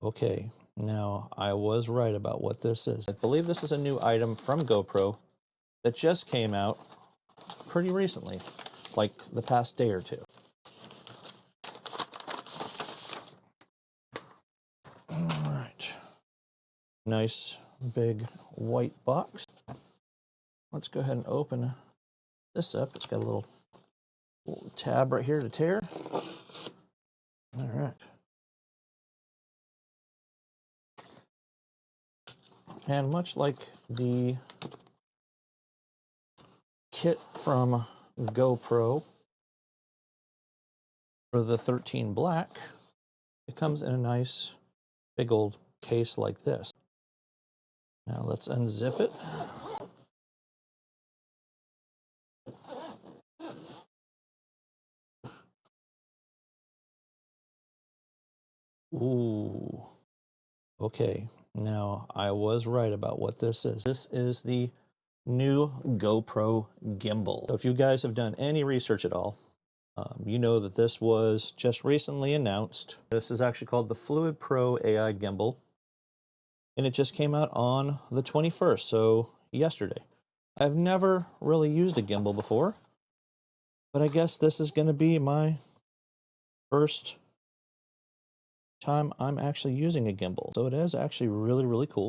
Okay, now I was right about what this is. I believe this is a new item from GoPro that just came out pretty recently, like the past day or two. All right, nice big white box. Let's go ahead and open this up. It's got a little tab right here to tear. All right. And much like the kit from GoPro for the 13 Black, it comes in a nice big old case like this. Now let's unzip it. Ooh. Okay, now I was right about what this is. This is the new GoPro gimbal. So if you guys have done any research at all, you know that this was just recently announced. This is actually called the FluidPro AI gimbal, and it just came out on the 21st, so yesterday. I've never really used a gimbal before, but I guess this is going to be my first time I'm actually using a gimbal. So it is actually really, really cool.